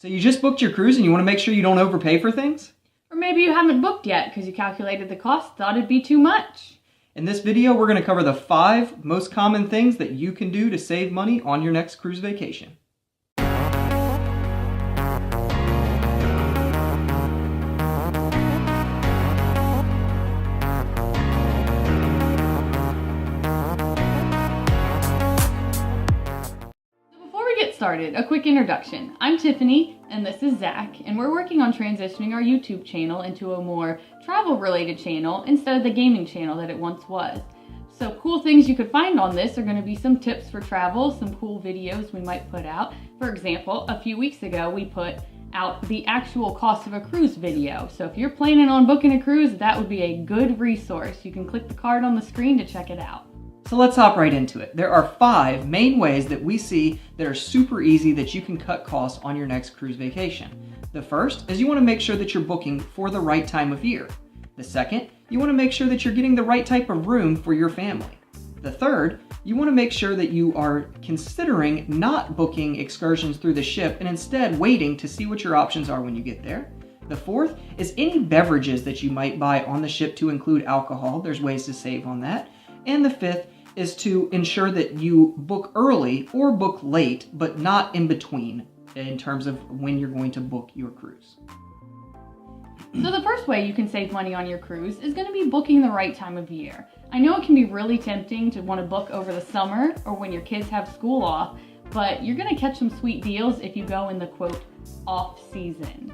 So you just booked your cruise and you want to make sure you don't overpay for things? Or maybe you haven't booked yet because you calculated the cost, thought it'd be too much. In this video, we're going to cover the 5 most common things that you can do to save money on your next cruise vacation. Started, a quick introduction. I'm Tiffany and this is Zach, and we're working on transitioning our YouTube channel into a more travel related channel instead of the gaming channel that it once was. So cool things you could find on this are going to be some tips for travel, some cool videos we might put out. For example, a few weeks ago we put out the actual cost of a cruise video. So if you're planning on booking a cruise, that would be a good resource. You can click the card on the screen to check it out. So let's hop right into it. There are 5 main ways that we see that are super easy that you can cut costs on your next cruise vacation. The first is you want to make sure that you're booking for the right time of year. The second, you want to make sure that you're getting the right type of room for your family. The third, you want to make sure that you are considering not booking excursions through the ship and instead waiting to see what your options are when you get there. The fourth is any beverages that you might buy on the ship to include alcohol. There's ways to save on that. And the fifth is to ensure that you book early or book late, but not in between in terms of when you're going to book your cruise. So the first way you can save money on your cruise is going to be booking the right time of year. I know it can be really tempting to want to book over the summer or when your kids have school off, but you're going to catch some sweet deals if you go in the quote off season.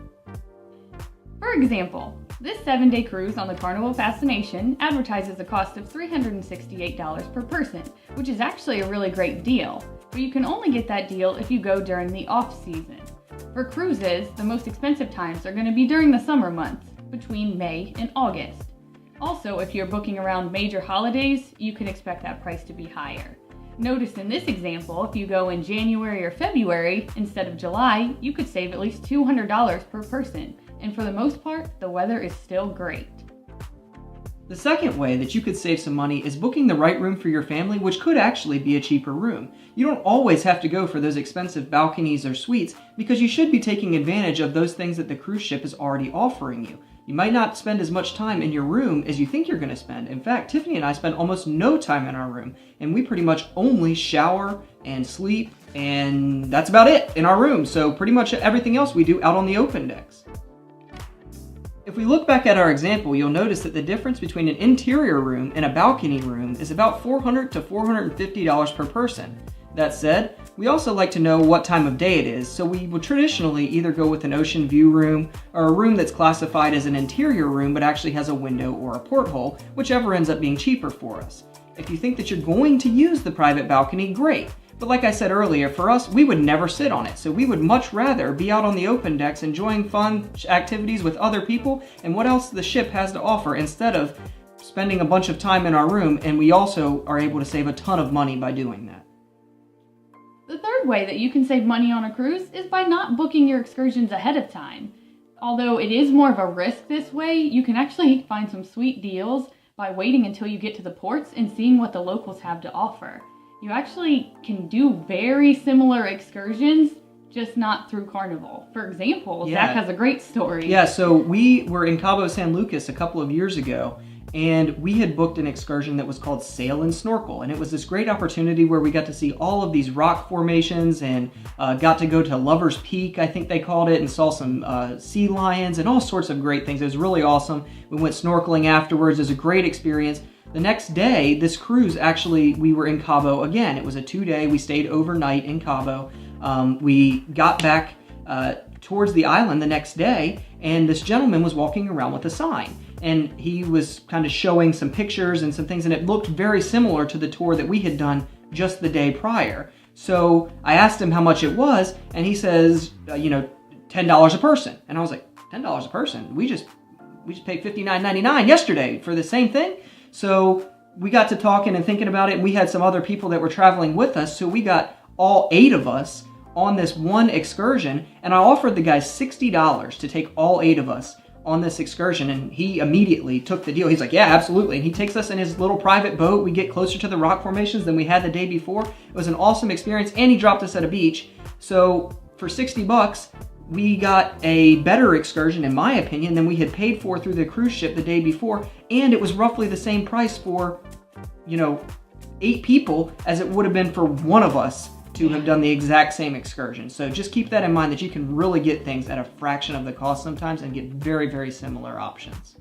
For example, this 7-day cruise on the Carnival Fascination advertises a cost of $368 per person, which is actually a really great deal, but you can only get that deal if you go during the off-season. For cruises, the most expensive times are going to be during the summer months, between May and August. Also, if you're booking around major holidays, you can expect that price to be higher. Notice in this example, if you go in January or February instead of July, you could save at least $200 per person. And for the most part, the weather is still great. The second way that you could save some money is booking the right room for your family, which could actually be a cheaper room. You don't always have to go for those expensive balconies or suites because you should be taking advantage of those things that the cruise ship is already offering you. You might not spend as much time in your room as you think you're going to spend. In fact, Tiffany and I spend almost no time in our room, and we pretty much only shower and sleep, and that's about it in our room. So pretty much everything else we do out on the open decks. If we look back at our example, you'll notice that the difference between an interior room and a balcony room is about $400 to $450 per person. That said, we also like to know what time of day it is, so we would traditionally either go with an ocean view room or a room that's classified as an interior room but actually has a window or a porthole, whichever ends up being cheaper for us. If you think that you're going to use the private balcony, great. But like I said earlier, for us, we would never sit on it, so we would much rather be out on the open decks enjoying fun activities with other people and what else the ship has to offer instead of spending a bunch of time in our room, and we also are able to save a ton of money by doing that. The third way that you can save money on a cruise is by not booking your excursions ahead of time. Although it is more of a risk this way, you can actually find some sweet deals by waiting until you get to the ports and seeing what the locals have to offer. You actually can do very similar excursions, just not through Carnival. For example, Zach has a great story. Yeah, so we were in Cabo San Lucas a couple of years ago, and we had booked an excursion that was called Sail and Snorkel, and it was this great opportunity where we got to see all of these rock formations and got to go to Lover's Peak, I think they called it, and saw some sea lions and all sorts of great things. It was really awesome. We went snorkeling afterwards. It was a great experience. The next day, this cruise, actually, we were in Cabo again. It was a 2-day. We stayed overnight in Cabo. We got back towards the island the next day, and this gentleman was walking around with a sign. And he was kind of showing some pictures and some things, and it looked very similar to the tour that we had done just the day prior. So I asked him how much it was, and he says, $10 a person. And I was like, $10 a person? We just paid $59.99 yesterday for the same thing? So we got to talking and thinking about it, and we had some other people that were traveling with us, so we got all 8 of us on this one excursion, and I offered the guy $60 to take all 8 of us on this excursion, and he immediately took the deal. He's like, yeah, absolutely. And he takes us in his little private boat. We get closer to the rock formations than we had the day before. It was an awesome experience, and he dropped us at a beach. So for $60, we got a better excursion, in my opinion, than we had paid for through the cruise ship the day before, and it was roughly the same price for, 8 people as it would have been for one of us to have done the exact same excursion. So just keep that in mind, that you can really get things at a fraction of the cost sometimes and get very, very similar options.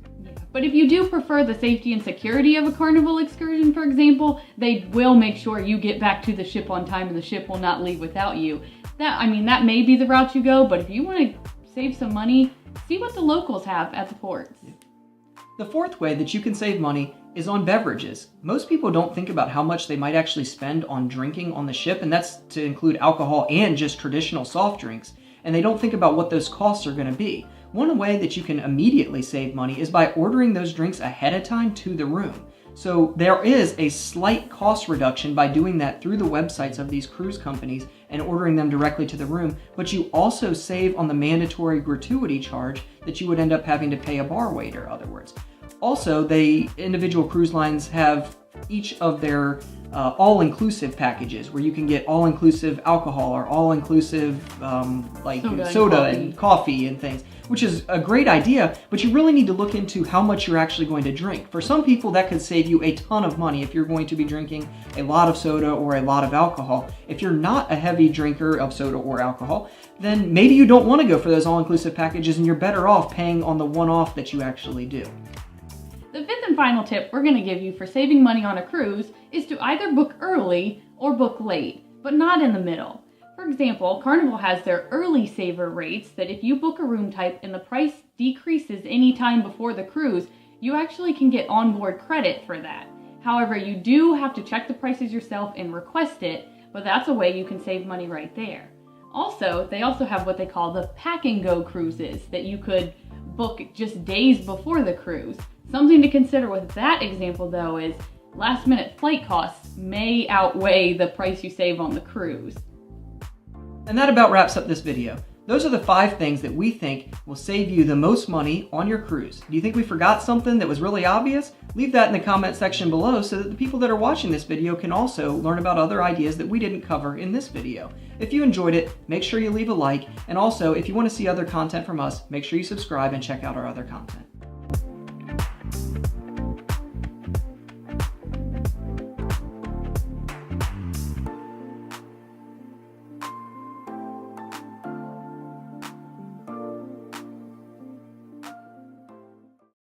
But if you do prefer the safety and security of a Carnival excursion, for example, they will make sure you get back to the ship on time and the ship will not leave without you. That may be the route you go, but if you want to save some money, see what the locals have at the ports. The fourth way that you can save money is on beverages. Most people don't think about how much they might actually spend on drinking on the ship, and that's to include alcohol and just traditional soft drinks. And they don't think about what those costs are going to be. One way that you can immediately save money is by ordering those drinks ahead of time to the room. So there is a slight cost reduction by doing that through the websites of these cruise companies and ordering them directly to the room, but you also save on the mandatory gratuity charge that you would end up having to pay a bar waiter otherwise. Also, the individual cruise lines have each of their all-inclusive packages where you can get all-inclusive alcohol or all-inclusive soda and coffee and things, which is a great idea, but you really need to look into how much you're actually going to drink. For some people, that could save you a ton of money if you're going to be drinking a lot of soda or a lot of alcohol. If you're not a heavy drinker of soda or alcohol, then maybe you don't want to go for those all-inclusive packages and you're better off paying on the one-off that you actually do. The fifth and final tip we're going to give you for saving money on a cruise is to either book early or book late, but not in the middle. For example, Carnival has their early saver rates that if you book a room type and the price decreases any time before the cruise, you actually can get onboard credit for that. However, you do have to check the prices yourself and request it, but that's a way you can save money right there. Also, they also have what they call the pack and go cruises that you could book just days before the cruise. Something to consider with that example, though, is last minute flight costs may outweigh the price you save on the cruise. And that about wraps up this video. Those are the 5 things that we think will save you the most money on your cruise. Do you think we forgot something that was really obvious? Leave that in the comment section below so that the people that are watching this video can also learn about other ideas that we didn't cover in this video. If you enjoyed it, make sure you leave a like, and also if you want to see other content from us, make sure you subscribe and check out our other content.